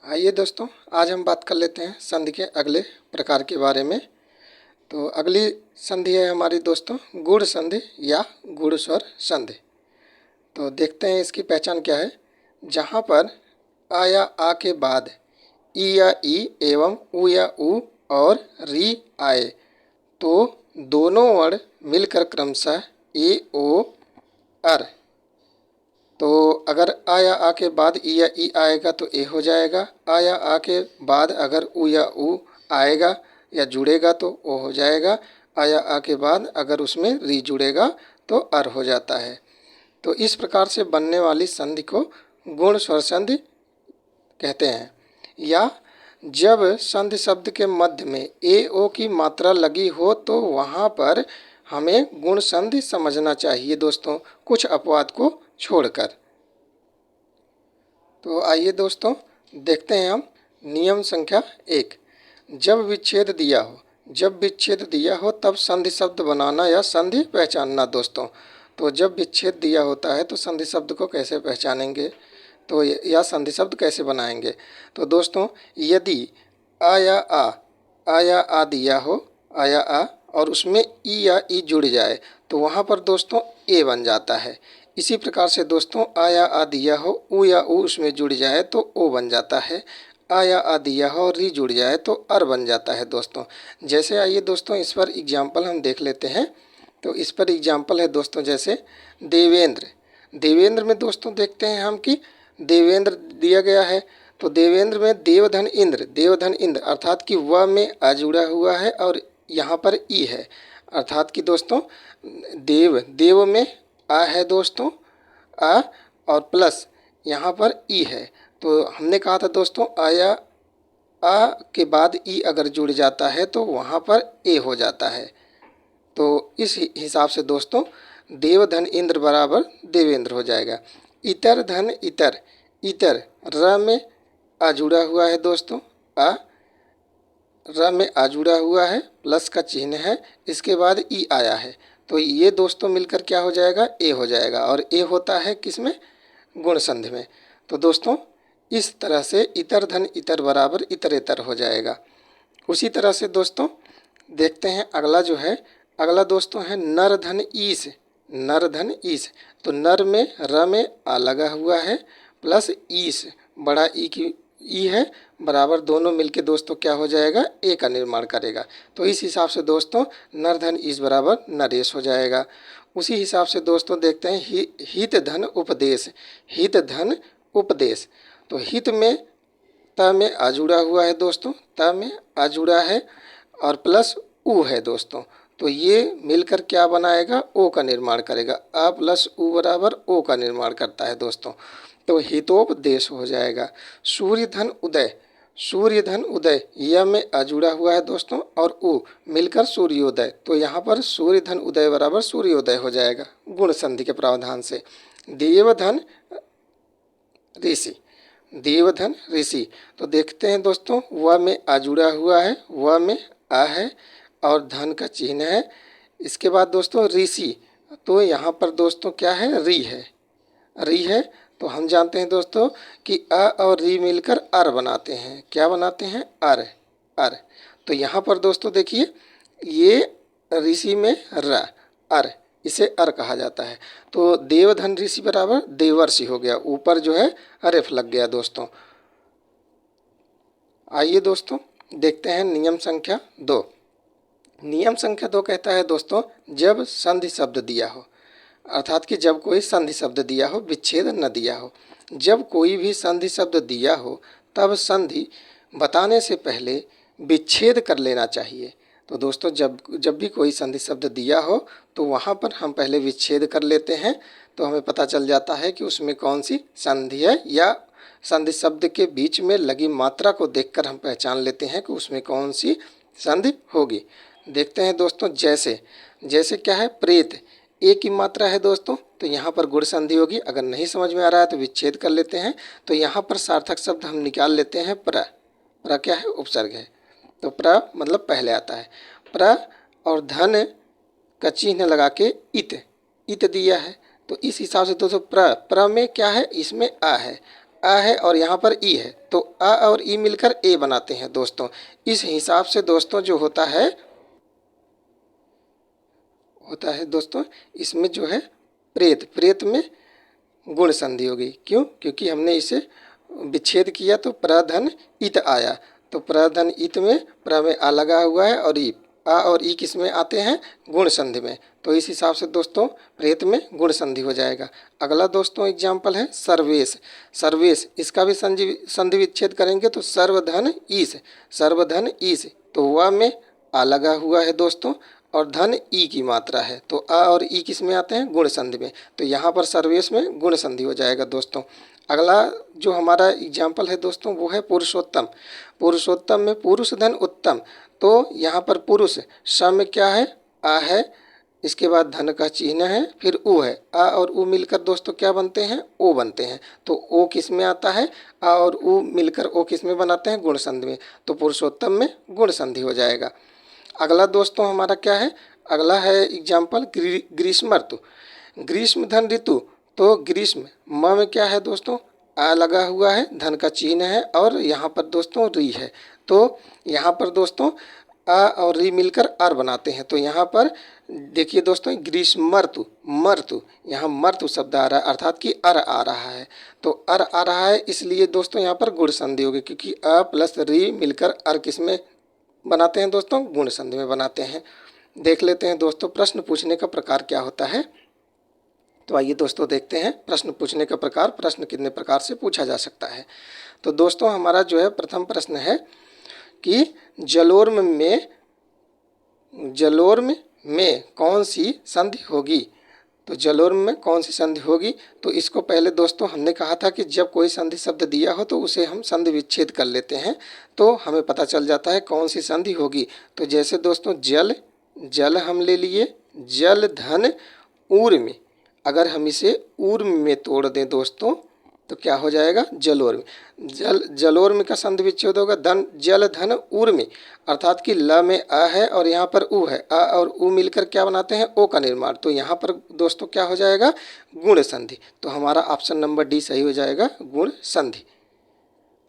आइए दोस्तों, आज हम बात कर लेते हैं संधि के अगले प्रकार के बारे में। तो अगली संधि है हमारी दोस्तों गुण संधि या गुण स्वर संधि। तो देखते हैं इसकी पहचान क्या है। जहाँ पर आ या आ के बाद ई या ई एवं उ या उ और री आए तो दोनों वर्ण मिलकर क्रमशः ए ओ अर। तो अगर आ या आ के बाद ई या ई आएगा तो ए हो जाएगा। आ या आ के बाद अगर उ या उ आएगा या जुड़ेगा तो ओ हो जाएगा। आ या आ के बाद अगर उसमें री जुड़ेगा तो अर हो जाता है। तो इस प्रकार से बनने वाली संधि को गुण स्वर संधि कहते हैं। या जब संधि शब्द के मध्य में ए ओ की मात्रा लगी हो तो वहाँ पर हमें गुण संधि समझना चाहिए दोस्तों, कुछ अपवाद को छोड़कर। तो आइए दोस्तों देखते हैं हम नियम संख्या 1। जब विच्छेद दिया हो तब संधि शब्द बनाना या संधि पहचानना दोस्तों। तो जब विच्छेद दिया होता है तो संधि शब्द को कैसे पहचानेंगे, तो या संधि शब्द कैसे बनाएंगे। तो दोस्तों यदि आ या आ दिया हो, आ या आ और उसमें ई या ई जुड़ जाए तो वहाँ पर दोस्तों ए बन जाता है। इसी प्रकार से दोस्तों आ या आ दिया हो, उ या उ उसमें जुड़ जाए तो ओ बन जाता है। आ या आ दिया हो और री जुड़ जाए तो अर बन जाता है दोस्तों। जैसे आइए दोस्तों इस पर एग्जाम्पल हम देख लेते हैं। तो इस पर एग्जाम्पल है दोस्तों जैसे देवेंद्र में दोस्तों देखते हैं हम कि देवेंद्र दिया गया है। तो देवेंद्र में देवधन इंद्र अर्थात कि वह में आ जुड़ा हुआ है और यहाँ पर ई है अर्थात कि दोस्तों देव में आ है दोस्तों, आ और प्लस यहाँ पर ई है। तो हमने कहा था दोस्तों आया आ के बाद ई अगर जुड़ जाता है तो वहाँ पर ए हो जाता है। तो इस हिसाब से दोस्तों देवधन इंद्र बराबर देवेंद्र हो जाएगा। इतर धन इतर र में आ जुड़ा हुआ है दोस्तों, आ र में आ जुड़ा हुआ है, प्लस का चिन्ह है, इसके बाद ई आया है। तो ये दोस्तों मिलकर क्या हो जाएगा, ए हो जाएगा। और ए होता है किसमें, गुण संधि में। तो दोस्तों इस तरह से इतर धन इतर बराबर इतरेतर हो जाएगा। उसी तरह से दोस्तों देखते हैं अगला जो है, अगला दोस्तों है नर धन ईस। तो नर में र में आ लगा हुआ है प्लस ईस बड़ा ई की ई है बराबर दोनों मिलके दोस्तों क्या हो जाएगा, ए का निर्माण करेगा। तो इस हिसाब से दोस्तों नर धन ईस बराबर नरेश हो जाएगा। उसी हिसाब से दोस्तों देखते हैं हित धन उपदेश। तो हित में त में आ जुड़ा हुआ है दोस्तों, त में आ जुड़ा है और प्लस उ है दोस्तों। तो ये मिलकर क्या बनाएगा, ओ का निर्माण करेगा। आ प्लस उ बराबर ओ का निर्माण करता है दोस्तों। तो हितोपदेश हो जाएगा। सूर्य धन उदय यह में आ जुड़ा हुआ है दोस्तों और उ मिलकर सूर्योदय। तो यहाँ पर सूर्य धन उदय बराबर सूर्योदय हो जाएगा गुण संधि के प्रावधान से। देवधन ऋषि। तो देखते हैं दोस्तों व में आ जुड़ा हुआ है, व में आ है और धन का चिन्ह है। इसके बाद दोस्तों ऋषि, तो यहाँ पर दोस्तों क्या है, री है। तो हम जानते हैं दोस्तों कि अ और री मिलकर अर बनाते हैं। क्या बनाते हैं, अर। तो यहाँ पर दोस्तों देखिए ये ऋषि में र अर, इसे अर कहा जाता है। तो देवधन ऋषि बराबर देवर्षि हो गया, ऊपर जो है रेफ लग गया दोस्तों। आइए दोस्तों देखते हैं नियम संख्या 2। नियम संख्या 2 कहता है दोस्तों जब संधि शब्द दिया हो, अर्थात कि जब कोई संधि शब्द दिया हो, विच्छेद न दिया हो। जब कोई भी संधि शब्द दिया हो तब संधि बताने से पहले विच्छेद कर लेना चाहिए। तो दोस्तों जब भी कोई संधि शब्द दिया हो तो वहाँ पर हम पहले विच्छेद कर लेते हैं। तो हमें पता चल जाता है कि उसमें कौन सी संधि है, या संधि शब्द के बीच में लगी मात्रा को देखकर हम पहचान लेते हैं कि उसमें कौन सी संधि होगी। देखते हैं दोस्तों जैसे क्या है, प्रेत ए की मात्रा है दोस्तों, तो यहाँ पर गुण संधि होगी। अगर नहीं समझ में आ रहा है तो विच्छेद कर लेते हैं। तो यहाँ पर सार्थक शब्द हम निकाल लेते हैं प्र क्या है, उपसर्ग है। तो प्र मतलब पहले आता है। प्र और धन का चिन्ह लगा के इत दिया है। तो इस हिसाब से दोस्तों प्र में क्या है, इसमें आ है। आ है और यहाँ पर ई है, तो आ और ई मिलकर ए बनाते हैं दोस्तों। इस हिसाब से दोस्तों जो होता है दोस्तों, इसमें जो है प्रेत, प्रेत में गुण संधि होगी। क्यों? क्योंकि हमने इसे विच्छेद किया तो प्रधन इत आया, तो प्रधन इत में प्र में आ लगा हुआ है और ई, आ और ई किस में आते हैं? गुण संधि में। तो इस हिसाब से दोस्तों प्रेत में गुण संधि हो जाएगा। अगला दोस्तों एग्जाम्पल है सर्वेश। सर्वेश, इसका भी संधि विच्छेद करेंगे तो सर्वधन ईश, सर्वधन ईश, तो व में आ लगा हुआ है दोस्तों और धन ई की मात्रा है, तो आ और ई किस में आते हैं? गुण संधि में। तो यहाँ पर सर्वेश में गुण संधि हो जाएगा दोस्तों। अगला जो हमारा एग्जाम्पल है दोस्तों वो है पुरुषोत्तम। पुरुषोत्तम में पुरुष धन उत्तम, तो यहाँ पर पुरुष स में क्या है? आ है, इसके बाद धन का चिन्ह है, फिर उ है, आ और उ मिलकर दोस्तों क्या बनते हैं? ओ बनते हैं। तो ओ किस में आता है? आ और उ मिलकर ओ किस में बनाते हैं? गुण संधि में। तो पुरुषोत्तम में गुण संधि हो जाएगा। अगला दोस्तों हमारा क्या है? अगला है एग्जाम्पल ग्रीष्म ऋतु। ग्रीष्म धन ऋतु, तो ग्रीष्म म में क्या है दोस्तों? आ लगा हुआ है, धन का चिन्ह है और यहाँ पर दोस्तों री है, तो यहाँ पर दोस्तों आ और री मिलकर अर बनाते हैं। तो यहाँ पर देखिए दोस्तों ग्रीष्म ऋतु, मर्तु, यहाँ मर्तु शब्द आ रहा है अर्थात कि अर आ रहा है, तो अर आ रहा है, इसलिए दोस्तों यहाँ पर गुण संधि होगी, क्योंकि अ प्लस री मिलकर अर किस में बनाते हैं दोस्तों? गुण संधि में बनाते हैं। देख लेते हैं दोस्तों प्रश्न पूछने का प्रकार क्या होता है। तो आइए दोस्तों देखते हैं प्रश्न पूछने का प्रकार, प्रश्न कितने प्रकार से पूछा जा सकता है। तो दोस्तों हमारा जो है प्रथम प्रश्न है कि जलोर्म में कौन सी संधि होगी? तो जलोर्म में कौन सी संधि होगी? तो इसको पहले दोस्तों हमने कहा था कि जब कोई संधि शब्द दिया हो तो उसे हम संधि विच्छेद कर लेते हैं, तो हमें पता चल जाता है कौन सी संधि होगी। तो जैसे दोस्तों जल, जल हम ले लिए, जल धन ऊर्म, अगर हम इसे ऊर्म में तोड़ दें दोस्तों तो क्या हो जाएगा? जलोर्म। जलोर्म का संधि विच्छेद होगा धन, जल धन ऊर्म, अर्थात कि ल में अ है और यहाँ पर उ है, अ और उ मिलकर क्या बनाते हैं? ओ का निर्माण। तो यहाँ पर दोस्तों क्या हो जाएगा? गुण संधि। तो हमारा ऑप्शन नंबर डी सही हो जाएगा, गुण संधि।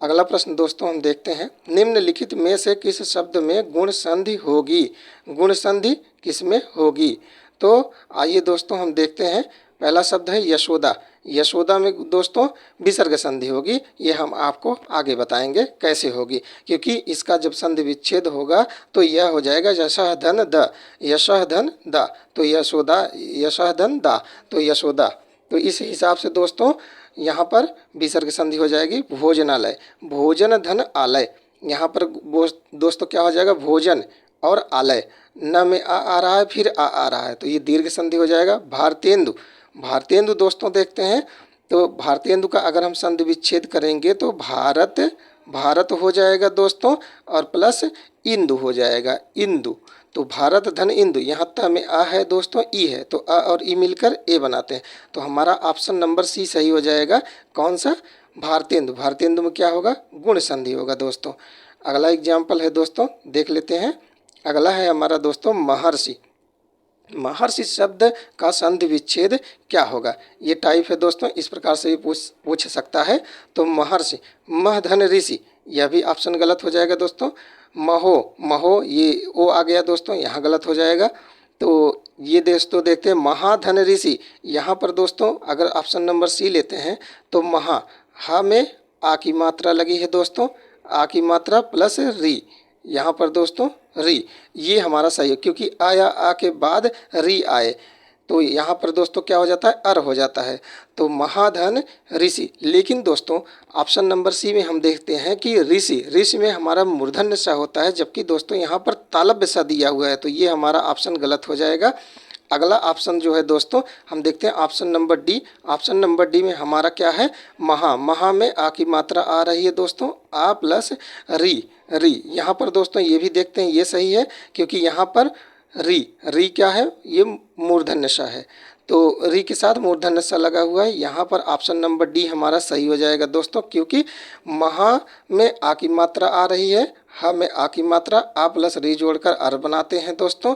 अगला प्रश्न दोस्तों हम देखते हैं, निम्नलिखित में से किस शब्द में गुण संधि होगी? गुण संधि किस में होगी? तो आइए दोस्तों हम देखते हैं। पहला शब्द है यशोदा। यशोदा में दोस्तों विसर्ग संधि होगी, ये हम आपको आगे बताएंगे कैसे होगी, क्योंकि इसका जब संधि विच्छेद होगा तो यह हो जाएगा यशः धन द, यशः धन द, तो यशोदा, यशः धन दा, तो यशोदा। तो इस हिसाब से दोस्तों यहाँ पर विसर्ग संधि हो जाएगी भोजनालय, भोजन धन आलय, यहाँ पर दोस्तों क्या हो जाएगा? भोजन और आलय, न में आ रहा है फिर आ रहा है, तो ये दीर्घ संधि हो जाएगा। भारतेंदु, भारतेंदु दोस्तों देखते हैं तो भारतेंदु का अगर हम संधि विच्छेद करेंगे तो भारत, भारत हो जाएगा दोस्तों और प्लस इंदु हो जाएगा, इंदु, तो भारत धन इंदु, यहाँ त में आ है दोस्तों, ई है, तो आ और ई मिलकर ए बनाते हैं। तो हमारा ऑप्शन नंबर सी सही हो जाएगा। कौन सा? भारतेंदु। भारतेंदु में क्या होगा? गुण संधि होगा दोस्तों। अगला एग्जाम्पल है दोस्तों, देख लेते हैं। अगला है हमारा दोस्तों महर्षि। महर्षि शब्द का संधि विच्छेद क्या होगा? ये टाइप है दोस्तों, इस प्रकार से भी पूछ सकता है। तो महर्षि, मह धन ऋषि, यह भी ऑप्शन गलत हो जाएगा दोस्तों। महो, महो, ये ओ आ गया दोस्तों, यहाँ गलत हो जाएगा। तो ये दोस्तों देखते हैं महाधन ऋषि, यहाँ पर दोस्तों अगर ऑप्शन नंबर सी लेते हैं तो महा, हा में आ की मात्रा लगी है दोस्तों, आ की मात्रा प्लस री, यहाँ पर दोस्तों री, ये हमारा सही है, क्योंकि आया आ के बाद री आए, तो यहाँ पर दोस्तों क्या हो जाता है? अर हो जाता है। तो महाधन ऋषि। लेकिन दोस्तों ऑप्शन नंबर सी में हम देखते हैं कि ऋषि, ऋषि में हमारा मूर्धन्य सा होता है, जबकि दोस्तों यहाँ पर तालव्य सा दिया हुआ है, तो ये हमारा ऑप्शन गलत हो जाएगा। अगला ऑप्शन जो है दोस्तों हम देखते हैं option number D. Option number D में हमारा क्या है? महा, महा में आ की मात्रा आ रही है दोस्तों, आ प्लस री, री, यहाँ पर दोस्तों ये भी देखते हैं ये सही है, क्योंकि यहाँ पर री, री क्या है? ये मूर्धन्य सा है, तो री के साथ मूर्धन्य सा लगा हुआ है। यहाँ पर ऑप्शन नंबर डी हमारा सही हो जाएगा दोस्तों, क्योंकि महा में आ की मात्रा आ रही है, हा में आ की मात्रा, आ प्लस री जोड़कर अर बनाते हैं दोस्तों,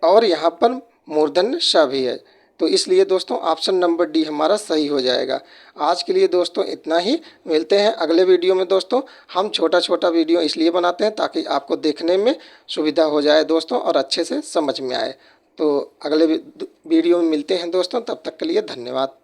और यहाँ पर मूर्धन्य सा भी है, तो इसलिए दोस्तों ऑप्शन नंबर डी हमारा सही हो जाएगा। आज के लिए दोस्तों इतना ही, मिलते हैं अगले वीडियो में दोस्तों। हम छोटा छोटा वीडियो इसलिए बनाते हैं ताकि आपको देखने में सुविधा हो जाए दोस्तों और अच्छे से समझ में आए। तो अगले वीडियो में मिलते हैं दोस्तों, तब तक के लिए धन्यवाद।